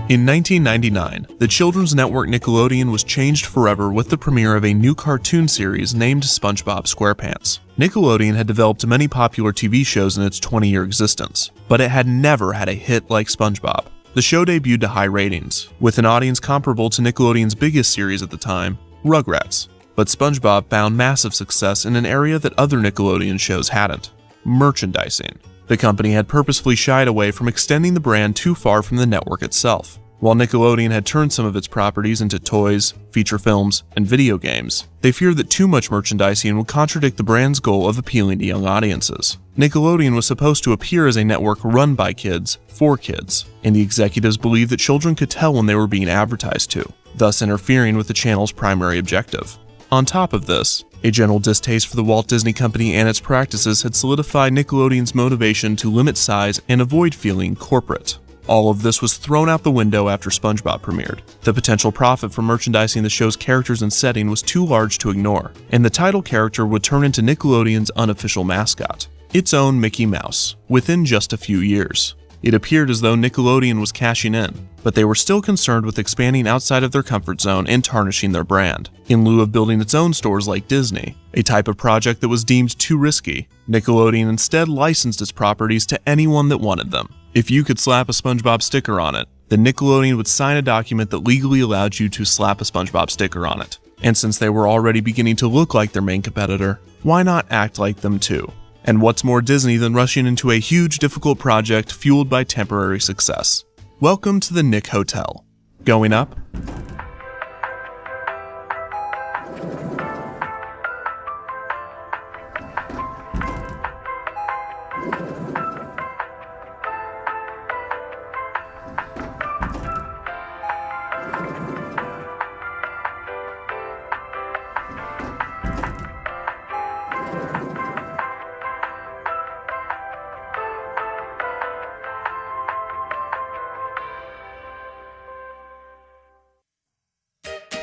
In 1999, the children's network Nickelodeon was changed forever with the premiere of a new cartoon series named SpongeBob SquarePants. Nickelodeon had developed many popular TV shows in its 20-year existence, but it had never had a hit like SpongeBob. The show debuted to high ratings, with an audience comparable to Nickelodeon's biggest series at the time, Rugrats. But SpongeBob found massive success in an area that other Nickelodeon shows hadn't: merchandising. The company had purposefully shied away from extending the brand too far from the network itself. While Nickelodeon had turned some of its properties into toys, feature films, and video games, they feared that too much merchandising would contradict the brand's goal of appealing to young audiences. Nickelodeon was supposed to appear as a network run by kids, for kids, and the executives believed that children could tell when they were being advertised to, thus interfering with the channel's primary objective. On top of this, a general distaste for the Walt Disney Company and its practices had solidified Nickelodeon's motivation to limit size and avoid feeling corporate. All of this was thrown out the window after SpongeBob premiered. The potential profit from merchandising the show's characters and setting was too large to ignore, and the title character would turn into Nickelodeon's unofficial mascot, its own Mickey Mouse, within just a few years. It appeared as though Nickelodeon was cashing in, but they were still concerned with expanding outside of their comfort zone and tarnishing their brand. In lieu of building its own stores like Disney, a type of project that was deemed too risky, Nickelodeon instead licensed its properties to anyone that wanted them. If you could slap a SpongeBob sticker on it, then Nickelodeon would sign a document that legally allowed you to slap a SpongeBob sticker on it. And since they were already beginning to look like their main competitor, why not act like them too? And what's more Disney than rushing into a huge, difficult project fueled by temporary success? Welcome to the Nick Hotel. Going up?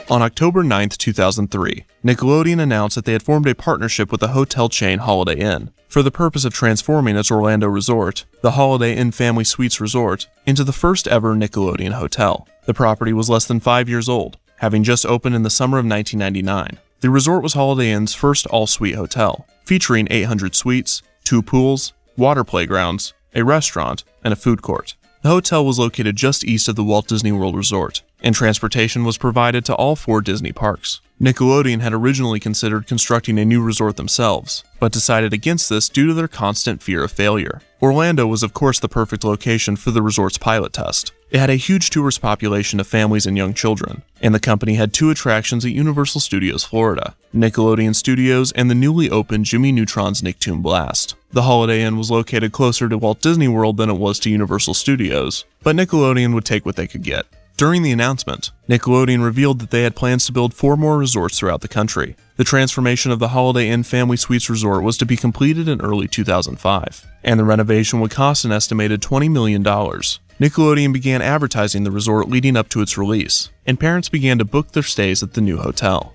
On October 9, 2003, Nickelodeon announced that they had formed a partnership with the hotel chain Holiday Inn for the purpose of transforming its Orlando resort, the Holiday Inn Family Suites Resort, into the first ever Nickelodeon hotel. The property was less than 5 years old, having just opened in the summer of 1999. The resort was Holiday Inn's first all-suite hotel, featuring 800 suites, 2 pools, water playgrounds, a restaurant, and a food court. The hotel was located just east of the Walt Disney World Resort, and transportation was provided to all 4 Disney parks. Nickelodeon had originally considered constructing a new resort themselves, but decided against this due to their constant fear of failure. Orlando was of course the perfect location for the resort's pilot test. It had a huge tourist population of families and young children, and the company had 2 attractions at Universal Studios Florida, Nickelodeon Studios and the newly opened Jimmy Neutron's Nicktoon Blast. The Holiday Inn was located closer to Walt Disney World than it was to Universal Studios, but Nickelodeon would take what they could get. During the announcement, Nickelodeon revealed that they had plans to build 4 more resorts throughout the country. The transformation of the Holiday Inn Family Suites Resort was to be completed in early 2005, and the renovation would cost an estimated $20 million. Nickelodeon began advertising the resort leading up to its release, and parents began to book their stays at the new hotel.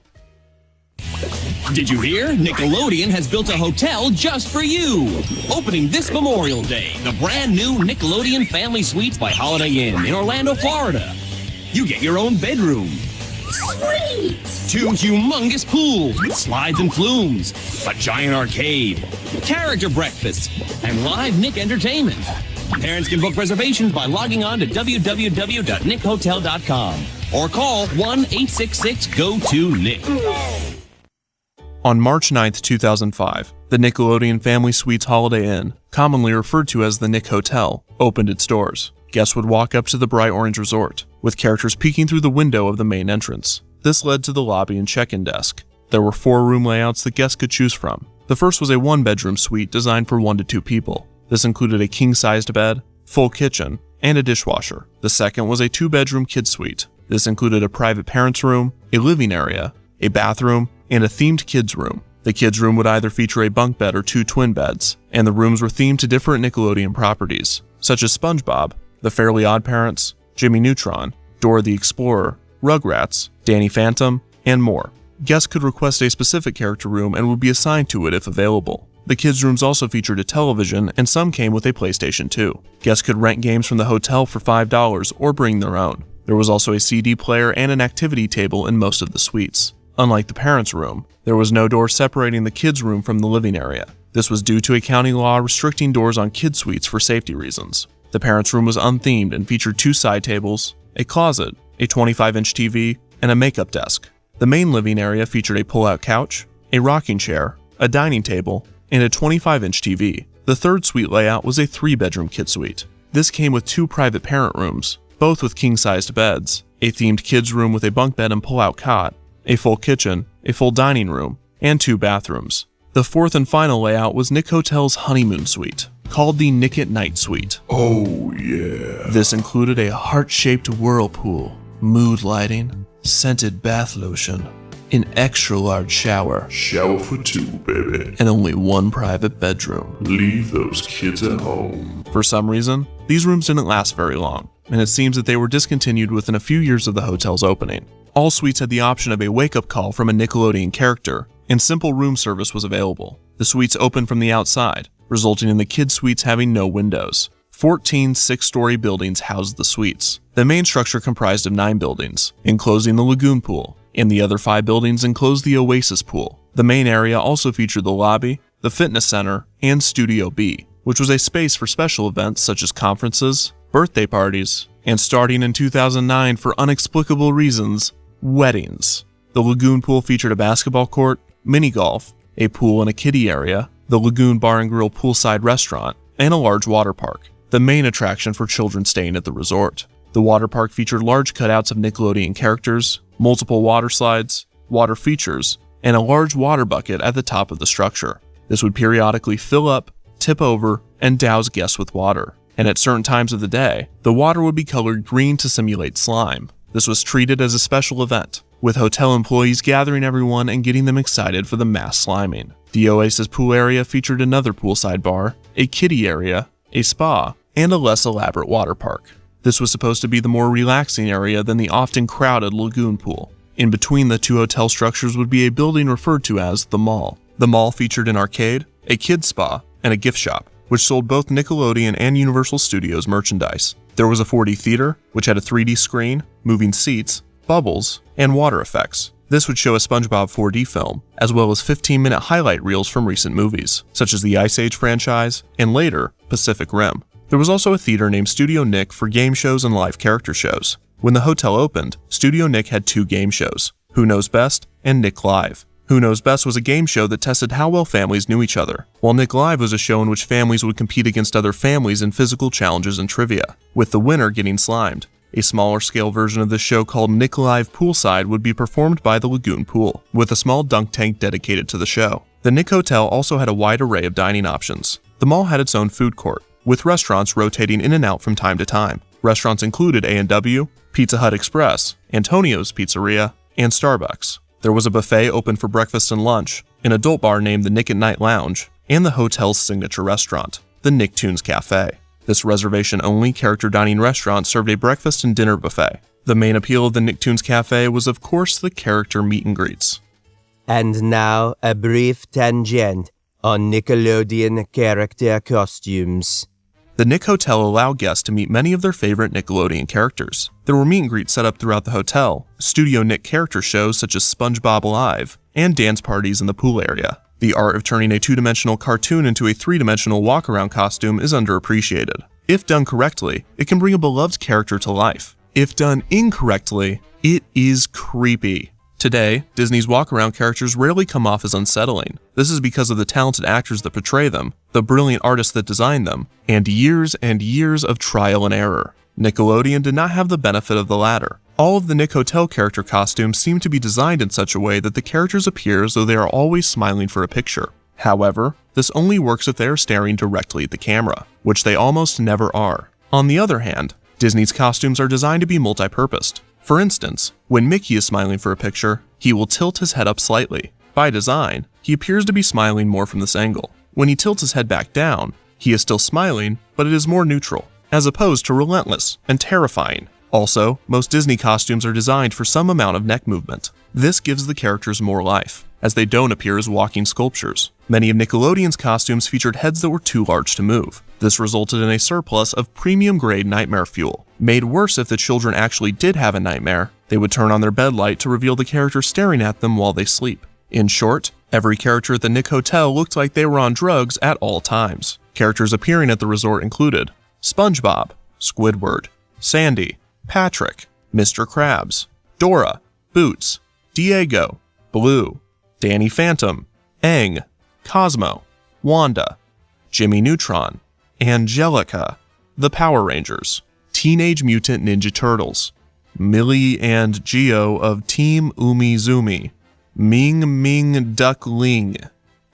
Did you hear? Nickelodeon has built a hotel just for you. Opening this Memorial Day, the brand new Nickelodeon Family Suites by Holiday Inn in Orlando, Florida. You get your own bedroom. Sweet! 2 humongous pools with slides and flumes, a giant arcade, character breakfasts, and live Nick entertainment. Parents can book reservations by logging on to www.nickhotel.com or call 1-866-GO-TO-NICK. On March 9, 2005, the Nickelodeon Family Suites Holiday Inn, commonly referred to as the Nick Hotel, opened its doors. Guests would walk up to the bright orange resort, with characters peeking through the window of the main entrance. This led to the lobby and check-in desk. There were 4 room layouts that guests could choose from. The first was a 1-bedroom suite designed for 1 to 2 people. This included a king-sized bed, full kitchen, and a dishwasher. The second was a 2-bedroom kid suite. This included a private parents' room, a living area, a bathroom, and a themed kids' room. The kids' room would either feature a bunk bed or 2 twin beds, and the rooms were themed to different Nickelodeon properties, such as SpongeBob, The Fairly OddParents, Jimmy Neutron, Dora the Explorer, Rugrats, Danny Phantom, and more. Guests could request a specific character room and would be assigned to it if available. The kids' rooms also featured a television, and some came with a PlayStation 2. Guests could rent games from the hotel for $5 or bring their own. There was also a CD player and an activity table in most of the suites. Unlike the parents' room, there was no door separating the kids' room from the living area. This was due to a county law restricting doors on kids' suites for safety reasons. The parents' room was unthemed and featured 2 side tables, a closet, a 25-inch TV, and a makeup desk. The main living area featured a pull-out couch, a rocking chair, a dining table, and a 25-inch TV. The third suite layout was a 3-bedroom kid suite. This came with 2 private parent rooms, both with king-sized beds, a themed kids' room with a bunk bed and pull-out cot, a full kitchen, a full dining room, and 2 bathrooms. The fourth and final layout was Nick Hotel's honeymoon suite, called the Nick at Night Suite. Oh yeah. This included a heart-shaped whirlpool, mood lighting, scented bath lotion, an extra-large shower, Shower for 2, baby. and only 1 private bedroom. Leave those kids at home. For some reason, these rooms didn't last very long, and it seems that they were discontinued within a few years of the hotel's opening. All suites had the option of a wake-up call from a Nickelodeon character, and simple room service was available. The suites opened from the outside, resulting in the kids' suites having no windows. 14 6-story buildings housed the suites. The main structure comprised of 9 buildings, enclosing the lagoon pool, and the other 5 buildings enclosed the Oasis pool. The main area also featured the lobby, the fitness center, and Studio B, which was a space for special events such as conferences, birthday parties, and starting in 2009 for inexplicable reasons, weddings. The lagoon pool featured a basketball court, mini golf, a pool and a kiddie area, the Lagoon Bar and Grill poolside restaurant, and a large water park, the main attraction for children staying at the resort. The water park featured large cutouts of Nickelodeon characters, multiple water slides, water features, and a large water bucket at the top of the structure. This would periodically fill up, tip over, and douse guests with water. And at certain times of the day, the water would be colored green to simulate slime. This was treated as a special event, with hotel employees gathering everyone and getting them excited for the mass sliming. The Oasis pool area featured another poolside bar, a kiddie area, a spa, and a less elaborate water park. This was supposed to be the more relaxing area than the often crowded lagoon pool. In between the 2 hotel structures would be a building referred to as the mall. The mall featured an arcade, a kids spa, and a gift shop, which sold both Nickelodeon and Universal Studios merchandise. There was a 4D theater, which had a 3D screen, moving seats, bubbles, and water effects. This would show a SpongeBob 4D film, as well as 15-minute highlight reels from recent movies, such as the Ice Age franchise, and later, Pacific Rim. There was also a theater named Studio Nick for game shows and live character shows. When the hotel opened, Studio Nick had 2 game shows, Who Knows Best and Nick Live. Who Knows Best was a game show that tested how well families knew each other, while Nick Live was a show in which families would compete against other families in physical challenges and trivia, with the winner getting slimed. A smaller scale version of this show called Nick Live Poolside would be performed by the Lagoon Pool, with a small dunk tank dedicated to the show. The Nick Hotel also had a wide array of dining options. The mall had its own food court, with restaurants rotating in and out from time to time. Restaurants included A&W, Pizza Hut Express, Antonio's Pizzeria, and Starbucks. There was a buffet open for breakfast and lunch, an adult bar named the Nick at Night Lounge, and the hotel's signature restaurant, the Nicktoons Cafe. This reservation-only character dining restaurant served a breakfast and dinner buffet. The main appeal of the Nicktoons Cafe was of course the character meet and greets. And now a brief tangent on Nickelodeon character costumes. The Nick Hotel allowed guests to meet many of their favorite Nickelodeon characters. There were meet and greets set up throughout the hotel, Studio Nick character shows such as SpongeBob Live, and dance parties in the pool area. The art of turning a 2-dimensional cartoon into a 3-dimensional walk-around costume is underappreciated. If done correctly, it can bring a beloved character to life. If done incorrectly, it is creepy. Today, Disney's walk-around characters rarely come off as unsettling. This is because of the talented actors that portray them, the brilliant artists that design them, and years of trial and error. Nickelodeon did not have the benefit of the latter. All of the Nick Hotel character costumes seem to be designed in such a way that the characters appear as though they are always smiling for a picture. However, this only works if they are staring directly at the camera, which they almost never are. On the other hand, Disney's costumes are designed to be multi-purposed. For instance, when Mickey is smiling for a picture, he will tilt his head up slightly. By design, he appears to be smiling more from this angle. When he tilts his head back down, he is still smiling, but it is more neutral, as opposed to relentless and terrifying. Also, most Disney costumes are designed for some amount of neck movement. This gives the characters more life. as they don't appear as walking sculptures. Many of Nickelodeon's costumes featured heads that were too large to move. This resulted in a surplus of premium-grade nightmare fuel. Made worse if the children actually did have a nightmare, they would turn on their bed light to reveal the character staring at them while they sleep. In short, every character at the Nick Hotel looked like they were on drugs at all times. Characters appearing at the resort included SpongeBob, Squidward, Sandy, Patrick, Mr. Krabs, Dora, Boots, Diego, Blue, Danny Phantom, Aang, Cosmo, Wanda, Jimmy Neutron, Angelica, the Power Rangers, Teenage Mutant Ninja Turtles, Millie and Geo of Team Umizoomi, Ming Ming Duck Ling,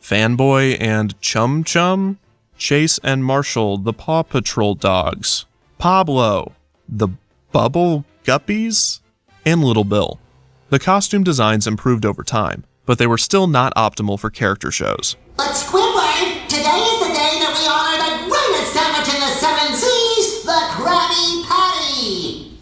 Fanboy and Chum Chum, Chase and Marshall, the Paw Patrol dogs, Pablo, the Bubble Guppies, and Little Bill. The costume designs improved over time, but they were still not optimal for character shows. But Squidward, today is the day that we honor the greatest sandwich in the 7 seas, the Krabby Patty!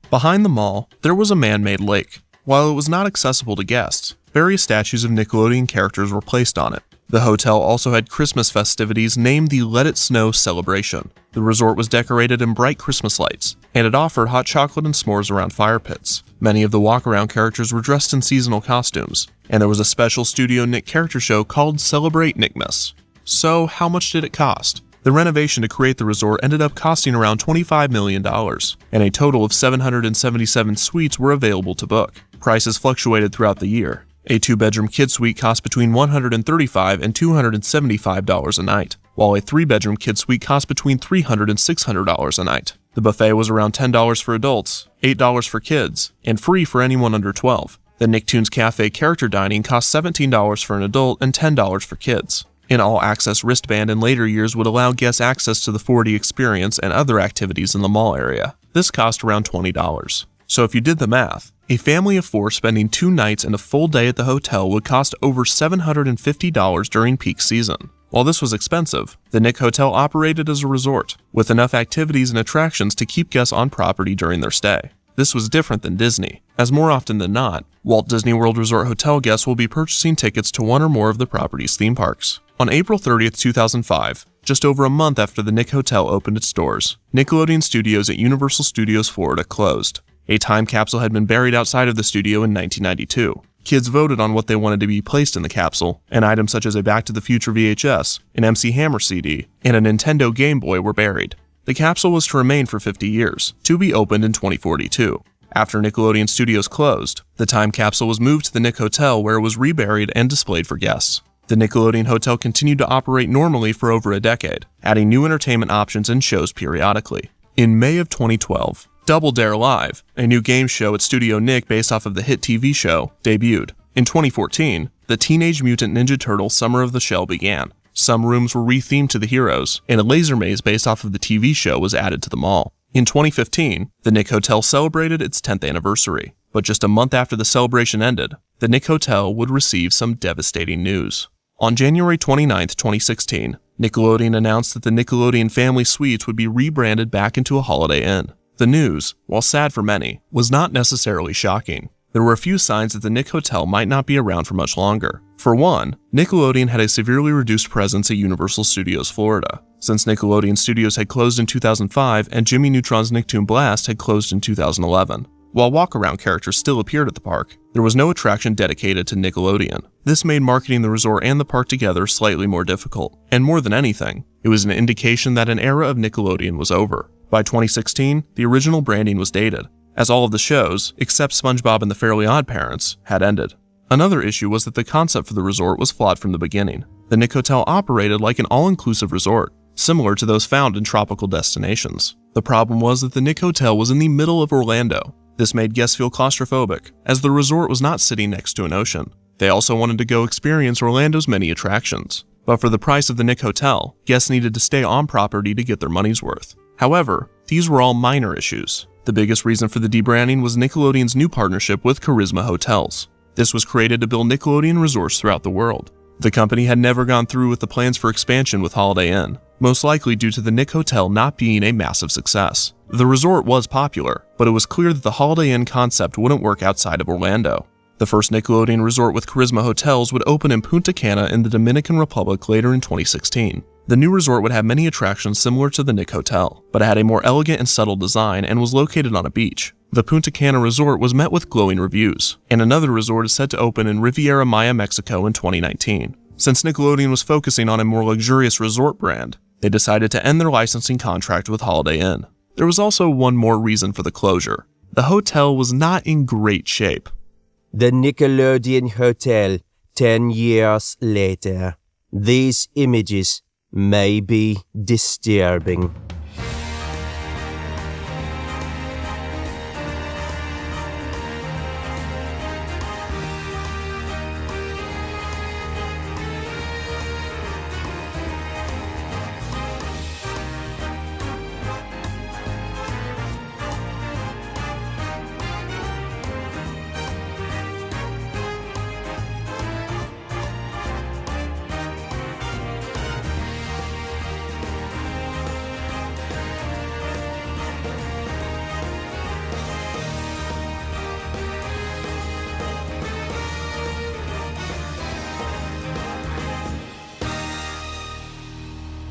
Behind the mall, there was a man-made lake. While it was not accessible to guests, various statues of Nickelodeon characters were placed on it. The hotel also had Christmas festivities named the Let It Snow Celebration. The resort was decorated in bright Christmas lights, and it offered hot chocolate and s'mores around fire pits. Many of the walk-around characters were dressed in seasonal costumes, and there was a special Studio Nick character show called Celebrate Nickmas. So, how much did it cost? The renovation to create the resort ended up costing around $25 million, and a total of 777 suites were available to book. Prices fluctuated throughout the year. A 2-bedroom kid suite cost between $135 and $275 a night, while a 3-bedroom kid suite cost between $300 and $600 a night. The buffet was around $10 for adults, $8 for kids, and free for anyone under 12. The Nicktoons Cafe character dining cost $17 for an adult and $10 for kids. An all-access wristband in later years would allow guests access to the 4D experience and other activities in the mall area. This cost around $20. So if you did the math, a family of 4 spending 2 nights and a full day at the hotel would cost over $750 during peak season. While this was expensive, the Nick Hotel operated as a resort, with enough activities and attractions to keep guests on property during their stay. This was different than Disney, as more often than not, Walt Disney World Resort Hotel guests will be purchasing tickets to one or more of the property's theme parks. On April 30th, 2005, just over a month after the Nick Hotel opened its doors, Nickelodeon Studios at Universal Studios Florida closed. A time capsule had been buried outside of the studio in 1992. Kids voted on what they wanted to be placed in the capsule, and items such as a Back to the Future VHS, an MC Hammer CD, and a Nintendo Game Boy were buried. The capsule was to remain for 50 years, to be opened in 2042. After Nickelodeon Studios closed, the time capsule was moved to the Nick Hotel where it was reburied and displayed for guests. The Nickelodeon Hotel continued to operate normally for over a decade, adding new entertainment options and shows periodically. In May of 2012, Double Dare Live, a new game show at Studio Nick based off of the hit TV show, debuted. In 2014, the Teenage Mutant Ninja Turtles Summer of the Shell began. Some rooms were rethemed to the heroes, and a laser maze based off of the TV show was added to the mall. In 2015, the Nick Hotel celebrated its 10th anniversary, but just a month after the celebration ended, the Nick Hotel would receive some devastating news. On January 29, 2016, Nickelodeon announced that the Nickelodeon Family Suites would be rebranded back into a Holiday Inn. The news, while sad for many, was not necessarily shocking. There were a few signs that the Nick Hotel might not be around for much longer. For one, Nickelodeon had a severely reduced presence at Universal Studios Florida, since Nickelodeon Studios had closed in 2005 and Jimmy Neutron's Nicktoon Blast had closed in 2011. While walk-around characters still appeared at the park, there was no attraction dedicated to Nickelodeon. This made marketing the resort and the park together slightly more difficult, and more than anything, it was an indication that an era of Nickelodeon was over. By 2016, the original branding was dated, as all of the shows, except SpongeBob and the Fairly OddParents, had ended. Another issue was that the concept for the resort was flawed from the beginning. The Nick Hotel operated like an all-inclusive resort, similar to those found in tropical destinations. The problem was that the Nick Hotel was in the middle of Orlando. This made guests feel claustrophobic, as the resort was not sitting next to an ocean. They also wanted to go experience Orlando's many attractions. But for the price of the Nick Hotel, guests needed to stay on property to get their money's worth. However, these were all minor issues. The biggest reason for the debranding was Nickelodeon's new partnership with Charisma Hotels. This was created to build Nickelodeon resorts throughout the world. The company had never gone through with the plans for expansion with Holiday Inn, most likely due to the Nick Hotel not being a massive success. The resort was popular, but it was clear that the Holiday Inn concept wouldn't work outside of Orlando. The first Nickelodeon resort with Charisma Hotels would open in Punta Cana in the Dominican Republic later in 2016. The new resort would have many attractions similar to the Nick Hotel, but it had a more elegant and subtle design and was located on a beach. The Punta Cana resort was met with glowing reviews, and another resort is set to open in Riviera Maya, Mexico in 2019. Since Nickelodeon was focusing on a more luxurious resort brand, they decided to end their licensing contract with Holiday Inn. There was also one more reason for the closure. The hotel was not in great shape. The Nickelodeon Hotel, 10 years later. These images may be disturbing.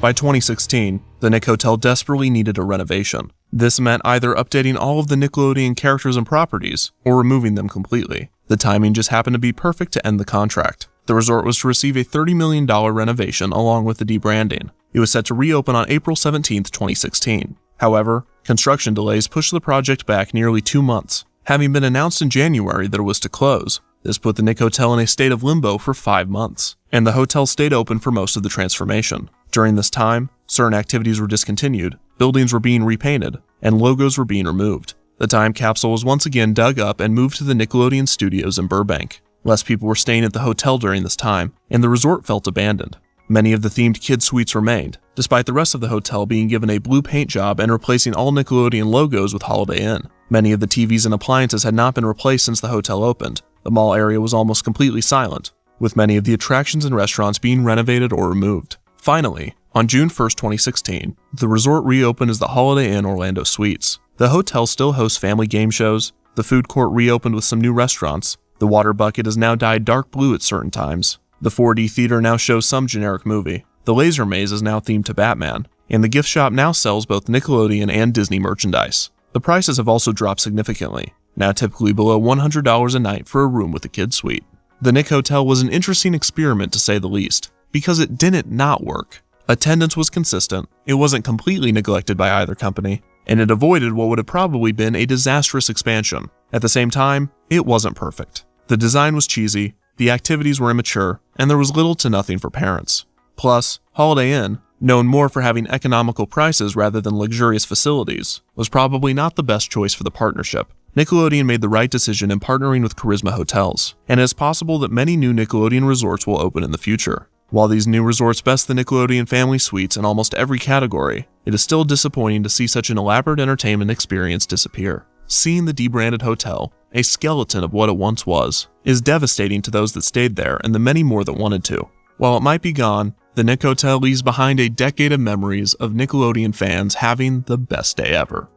By 2016, the Nick Hotel desperately needed a renovation. This meant either updating all of the Nickelodeon characters and properties, or removing them completely. The timing just happened to be perfect to end the contract. The resort was to receive a $30 million renovation along with the debranding. It was set to reopen on April 17, 2016. However, construction delays pushed the project back nearly 2 months. Having been announced in January that it was to close, this put the Nick Hotel in a state of limbo for 5 months, and the hotel stayed open for most of the transformation. During this time, certain activities were discontinued, buildings were being repainted, and logos were being removed. The time capsule was once again dug up and moved to the Nickelodeon studios in Burbank. Less people were staying at the hotel during this time, and the resort felt abandoned. Many of the themed kid suites remained, despite the rest of the hotel being given a blue paint job and replacing all Nickelodeon logos with Holiday Inn. Many of the TVs and appliances had not been replaced since the hotel opened. The mall area was almost completely silent, with many of the attractions and restaurants being renovated or removed. Finally, on June 1, 2016, the resort reopened as the Holiday Inn Orlando Suites. The hotel still hosts family game shows, the food court reopened with some new restaurants, the water bucket is now dyed dark blue at certain times, the 4D theater now shows some generic movie, the laser maze is now themed to Batman, and the gift shop now sells both Nickelodeon and Disney merchandise. The prices have also dropped significantly, now typically below $100 a night for a room with a kid suite. The Nick Hotel was an interesting experiment to say the least, because it didn't not work. Attendance was consistent, it wasn't completely neglected by either company, and it avoided what would have probably been a disastrous expansion. At the same time, it wasn't perfect. The design was cheesy, the activities were immature, and there was little to nothing for parents. Plus, Holiday Inn, known more for having economical prices rather than luxurious facilities, was probably not the best choice for the partnership. Nickelodeon made the right decision in partnering with Charisma Hotels, and it is possible that many new Nickelodeon resorts will open in the future. While these new resorts best the Nickelodeon Family Suites in almost every category, it is still disappointing to see such an elaborate entertainment experience disappear. Seeing the debranded hotel, a skeleton of what it once was, is devastating to those that stayed there and the many more that wanted to. While it might be gone, the Nick Hotel leaves behind a decade of memories of Nickelodeon fans having the best day ever.